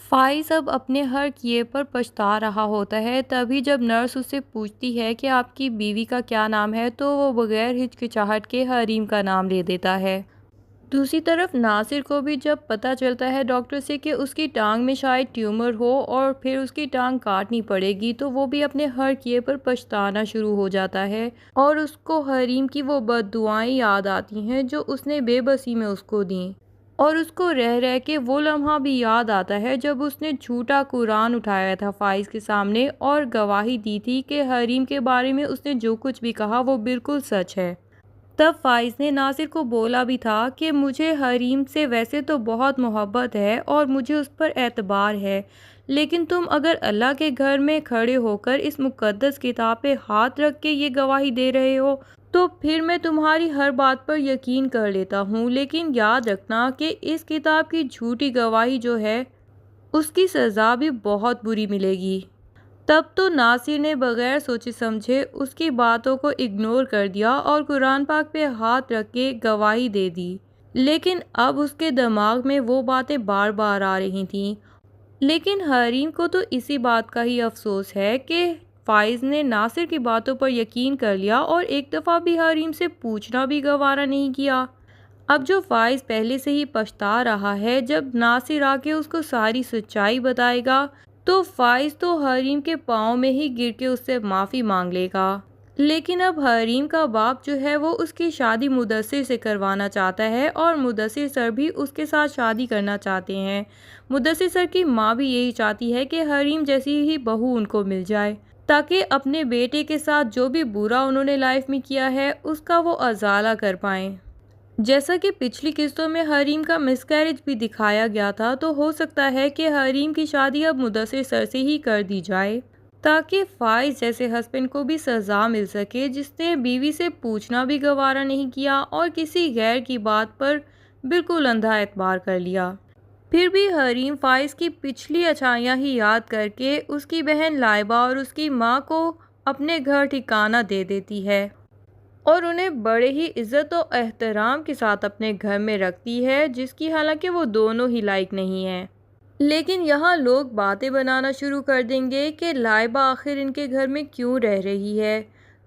फ़ाइज़ अब अपने हर किए पर पछता रहा होता है। तभी जब नर्स उससे पूछती है कि आपकी बीवी का क्या नाम है, तो वो बगैर हिचकिचाहट के हरीम का नाम ले देता है। दूसरी तरफ नासिर को भी जब पता चलता है डॉक्टर से कि उसकी टांग में शायद ट्यूमर हो और फिर उसकी टांग काटनी पड़ेगी, तो वो भी अपने हर किए पर पछताना शुरू हो जाता है और उसको हरीम की वो बद्दुआएं याद आती हैं जो उसने बेबसी में उसको दी। और उसको रह रह के वो लम्हा भी याद आता है जब उसने झूठा कुरान उठाया था फ़ाइज़ के सामने और गवाही दी थी कि हरीम के बारे में उसने जो कुछ भी कहा वो बिल्कुल सच है। तब फ़ाइज़ ने नासिर को बोला भी था कि मुझे हरीम से वैसे तो बहुत मोहब्बत है और मुझे उस पर एतबार है, लेकिन तुम अगर अल्लाह के घर में खड़े होकर इस मुक़द्दस किताब पे हाथ रख के ये गवाही दे रहे हो, तो फिर मैं तुम्हारी हर बात पर यकीन कर लेता हूँ, लेकिन याद रखना कि इस किताब की झूठी गवाही जो है, उसकी सज़ा भी बहुत बुरी मिलेगी। तब तो नासिर ने बगैर सोचे समझे उसकी बातों को इग्नोर कर दिया और कुरान पाक पे हाथ रख के गवाही दे दी। लेकिन अब उसके दिमाग में वो बातें बार बार आ रही थीं। लेकिन हरीम को तो इसी बात का ही अफसोस है कि फ़ाइज़ ने नासिर की बातों पर यकीन कर लिया और एक दफ़ा भी हरीम से पूछना भी गवारा नहीं किया। अब जो फ़ाइज़ पहले से ही पछता रहा है, जब नासिर आके उसको सारी सच्चाई बताएगा, तो फ़ाइज़ तो हरीम के पाँव में ही गिर के उससे माफ़ी मांग लेगा। लेकिन अब हरीम का बाप जो है वो उसकी शादी मुदस्सिर से करवाना चाहता है और मुदस्सिर सर भी उसके साथ शादी करना चाहते हैं। मुदस्सिर सर की माँ भी यही चाहती है कि हरीम जैसी ही बहू उनको मिल जाए, ताकि अपने बेटे के साथ जो भी बुरा उन्होंने लाइफ में किया है उसका वो अजाला कर पाएँ। जैसा कि पिछली किस्तों में हरीम का मिसकैरेज भी दिखाया गया था, तो हो सकता है कि हरीम की शादी अब मुदस्सिर सर से ही कर दी जाए, ताकि फ़ाइज़ जैसे हस्बैंड को भी सज़ा मिल सके जिसने बीवी से पूछना भी गवारा नहीं किया और किसी गैर की बात पर बिल्कुल अंधा एतबार कर लिया। फिर भी हरीम फ़ाइज़ की पिछली अच्छाइयाँ ही याद करके उसकी बहन लाइबा और उसकी माँ को अपने घर ठिकाना दे देती है और उन्हें बड़े ही इज़्ज़त और एहतराम के साथ अपने घर में रखती है, जिसकी हालांकि वो दोनों ही लायक नहीं हैं। लेकिन यहाँ लोग बातें बनाना शुरू कर देंगे कि लाइबा आखिर इनके घर में क्यों रह रही है,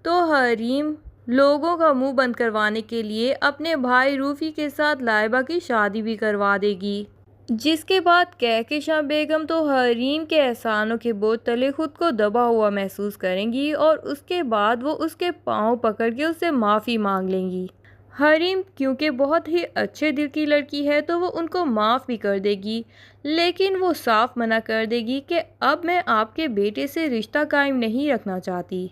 तो हरीम लोगों का मुंह बंद करवाने के लिए अपने भाई रूफ़ी के साथ लाइबा की शादी भी करवा देगी, जिसके बाद कहकशां बेगम तो हरीम के एहसानों के बोझ तले खुद को दबा हुआ महसूस करेंगी और उसके बाद वो उसके पाँव पकड़ के उससे माफ़ी मांग लेंगी। हरीम क्योंकि बहुत ही अच्छे दिल की लड़की है, तो वो उनको माफ़ भी कर देगी, लेकिन वो साफ मना कर देगी कि अब मैं आपके बेटे से रिश्ता कायम नहीं रखना चाहती,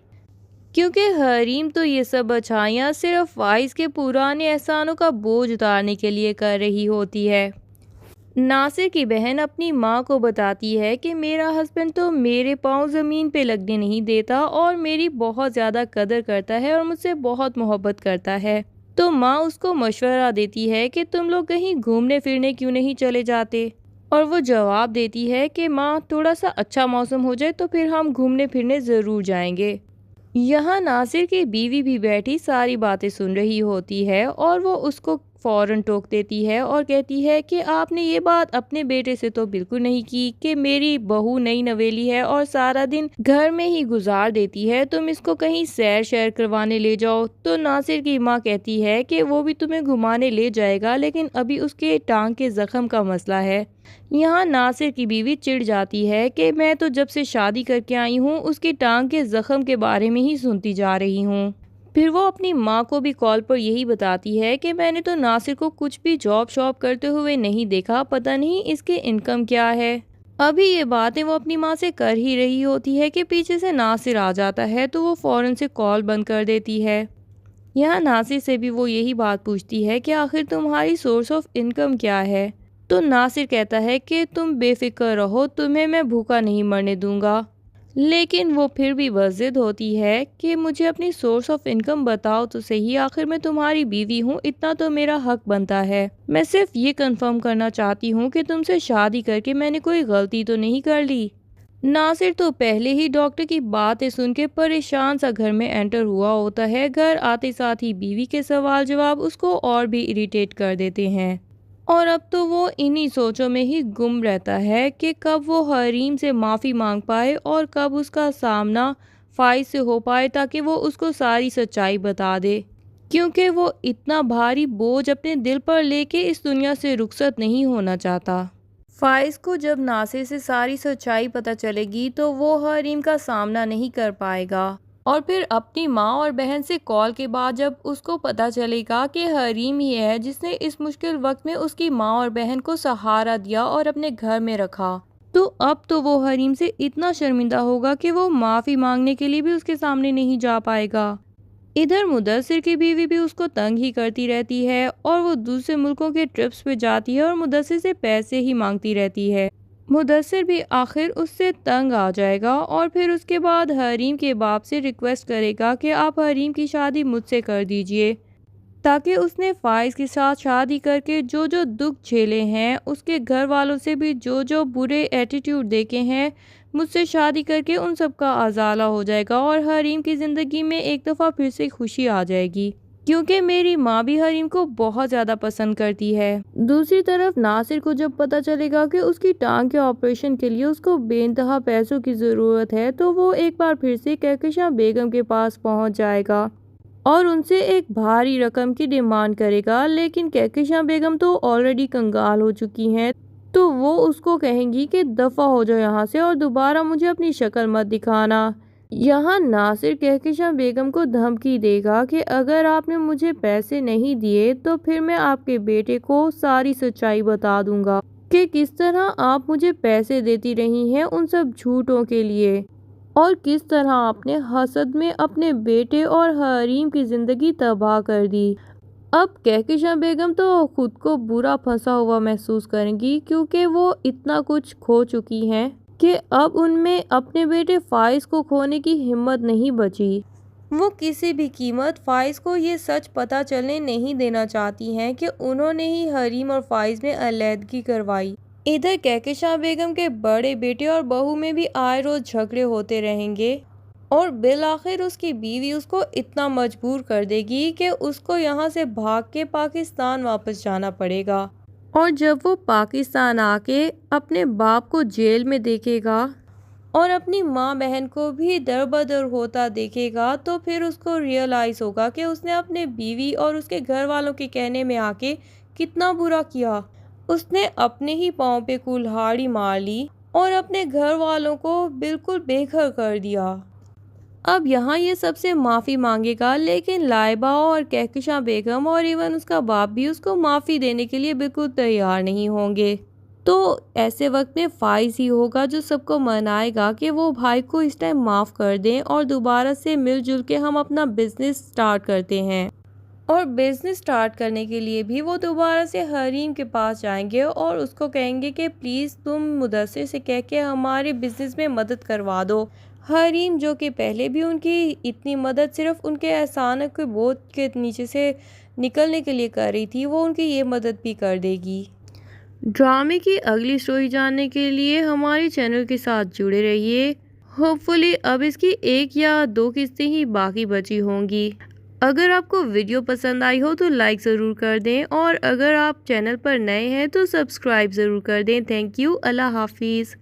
क्योंकि हरीम तो ये सब अच्छाइयाँ सिर्फ फ़ाइज़ के पुराने एहसानों का बोझ उतारने के लिए कर रही होती है। नासिर की बहन अपनी माँ को बताती है कि मेरा हस्बैंड तो मेरे पाँव ज़मीन पे लगने नहीं देता और मेरी बहुत ज़्यादा कदर करता है और मुझसे बहुत मोहब्बत करता है। तो माँ उसको मशवरा देती है कि तुम लोग कहीं घूमने फिरने क्यों नहीं चले जाते, और वो जवाब देती है कि माँ थोड़ा सा अच्छा मौसम हो जाए तो फिर हम घूमने फिरने ज़रूर जाएंगे। यहाँ नासिर की बीवी भी बैठी सारी बातें सुन रही होती है और वो उसको फ़ौरन टोक देती है और कहती है कि आपने ये बात अपने बेटे से तो बिल्कुल नहीं की कि मेरी बहू नई नवेली है और सारा दिन घर में ही गुजार देती है, तुम इसको कहीं सैर शैर करवाने ले जाओ। तो नासिर की माँ कहती है कि वो भी तुम्हें घुमाने ले जाएगा, लेकिन अभी उसके टांग के ज़ख्म का मसला है। यहाँ नासिर की बीवी चिढ़ जाती है कि मैं तो जब से शादी करके आई हूँ उसकी टांग के जख्म के बारे में ही सुनती जा रही हूँ। फिर वो अपनी माँ को भी कॉल पर यही बताती है कि मैंने तो नासिर को कुछ भी जॉब शॉब करते हुए नहीं देखा, पता नहीं इसके इनकम क्या है। अभी ये बातें वो अपनी माँ से कर ही रही होती है कि पीछे से नासिर आ जाता है, तो वो फ़ौरन से कॉल बंद कर देती है। यहाँ नासिर से भी वो यही बात पूछती है कि आखिर तुम्हारी सोर्स ऑफ इनकम क्या है। तो नासिर कहता है कि तुम बेफिक्र रहो, तुम्हें मैं भूखा नहीं मरने दूंगा। लेकिन वो फिर भी बज़िद होती है कि मुझे अपनी सोर्स ऑफ इनकम बताओ तो सही, आखिर मैं तुम्हारी बीवी हूँ, इतना तो मेरा हक बनता है। मैं सिर्फ ये कंफर्म करना चाहती हूँ कि तुमसे शादी करके मैंने कोई गलती तो नहीं कर ली। नासिर तो पहले ही डॉक्टर की बातें सुन के परेशान सा घर में एंटर हुआ होता है। घर आते साथ ही बीवी के सवाल जवाब उसको और भी इरिटेट कर देते हैं। और अब तो वो इन्हीं सोचों में ही गुम रहता है कि कब वो हरीम से माफ़ी मांग पाए और कब उसका सामना फ़ाइज़ से हो पाए ताकि वो उसको सारी सच्चाई बता दे, क्योंकि वो इतना भारी बोझ अपने दिल पर लेके इस दुनिया से रुखसत नहीं होना चाहता। फ़ाइज़ को जब नासिर से सारी सच्चाई पता चलेगी तो वो हरीम का सामना नहीं कर पाएगा, और फिर अपनी माँ और बहन से कॉल के बाद जब उसको पता चलेगा कि हरीम ही है जिसने इस मुश्किल वक्त में उसकी माँ और बहन को सहारा दिया और अपने घर में रखा, तो अब तो वो हरीम से इतना शर्मिंदा होगा कि वो माफ़ी मांगने के लिए भी उसके सामने नहीं जा पाएगा। इधर मुदस्सिर की बीवी भी उसको तंग ही करती रहती है और वो दूसरे मुल्कों के ट्रिप्स पे जाती है और मुदस्सिर से पैसे ही मांगती रहती है। मुदस्सिर भी आखिर उससे तंग आ जाएगा और फिर उसके बाद हरीम के बाप से रिक्वेस्ट करेगा कि आप हरीम की शादी मुझसे कर दीजिए, ताकि उसने फ़ाइज़ के साथ शादी करके जो जो दुख झेले हैं, उसके घर वालों से भी जो जो बुरे एटीट्यूड देखे हैं, मुझसे शादी करके उन सब का अजाला हो जाएगा और हरीम की ज़िंदगी में एक दफ़ा फिर से खुशी आ जाएगी, क्योंकि मेरी माँ भी हरीम को बहुत ज़्यादा पसंद करती है। दूसरी तरफ नासिर को जब पता चलेगा कि उसकी टांग के ऑपरेशन के लिए उसको बेइंतहा पैसों की ज़रूरत है, तो वो एक बार फिर से कहकशां बेगम के पास पहुँच जाएगा और उनसे एक भारी रकम की डिमांड करेगा, लेकिन कहकशां बेगम तो ऑलरेडी कंगाल हो चुकी हैं, तो वो उसको कहेंगी कि दफ़ा हो जाओ यहाँ से और दोबारा मुझे अपनी शक्ल मत दिखाना। यहाँ नासिर कहकशां बेगम को धमकी देगा कि अगर आपने मुझे पैसे नहीं दिए तो फिर मैं आपके बेटे को सारी सच्चाई बता दूंगा कि किस तरह आप मुझे पैसे देती रही हैं उन सब झूठों के लिए, और किस तरह आपने हसद में अपने बेटे और हरीम की ज़िंदगी तबाह कर दी। अब कहकशां बेगम तो खुद को बुरा फंसा हुआ महसूस करेंगी, क्योंकि वो इतना कुछ खो चुकी हैं कि अब उनमें अपने बेटे फ़ाइज़ को खोने की हिम्मत नहीं बची। वो किसी भी कीमत फ़ाइज़ को ये सच पता चलने नहीं देना चाहती हैं कि उन्होंने ही हरीम और फ़ाइज़ में अलैदगी करवाई। इधर कहकशां बेगम के बड़े बेटे और बहू में भी आए रोज झगड़े होते रहेंगे और बिल आखिर उसकी बीवी उसको इतना मजबूर कर देगी कि उसको यहाँ से भाग के पाकिस्तान वापस जाना पड़ेगा। और जब वो पाकिस्तान आके अपने बाप को जेल में देखेगा और अपनी माँ बहन को भी दर बदर होता देखेगा, तो फिर उसको रियलाइज़ होगा कि उसने अपने बीवी और उसके घर वालों के कहने में आके कितना बुरा किया। उसने अपने ही पाँव पे कुल्हाड़ी मार ली और अपने घर वालों को बिल्कुल बेघर कर दिया। अब यहाँ ये सबसे माफ़ी मांगेगा, लेकिन लाइबा और कहकशां बेगम और इवन उसका बाप भी उसको माफ़ी देने के लिए बिल्कुल तैयार नहीं होंगे। तो ऐसे वक्त में फ़ाइज़ ही होगा जो सबको मनाएगा कि वो भाई को इस टाइम माफ़ कर दें और दोबारा से मिलजुल के हम अपना बिज़नेस स्टार्ट करते हैं। और बिज़नेस स्टार्ट करने के लिए भी वो दोबारा से हरीम के पास जाएंगे और उसको कहेंगे कि प्लीज़ तुम मुदस्सिर से कह के हमारे बिज़नेस में मदद करवा दो। हरीम जो कि पहले भी उनकी इतनी मदद सिर्फ उनके एहसान के बोझ के नीचे से निकलने के लिए कर रही थी, वो उनकी ये मदद भी कर देगी। ड्रामे की अगली स्टोरी जानने के लिए हमारे चैनल के साथ जुड़े रहिए। होपफुली अब इसकी 1 या 2 किस्तें ही बाकी बची होंगी। अगर आपको वीडियो पसंद आई हो तो लाइक ज़रूर कर दें, और अगर आप चैनल पर नए हैं तो सब्सक्राइब ज़रूर कर दें। Thank you. अल्लाह हाफिज़।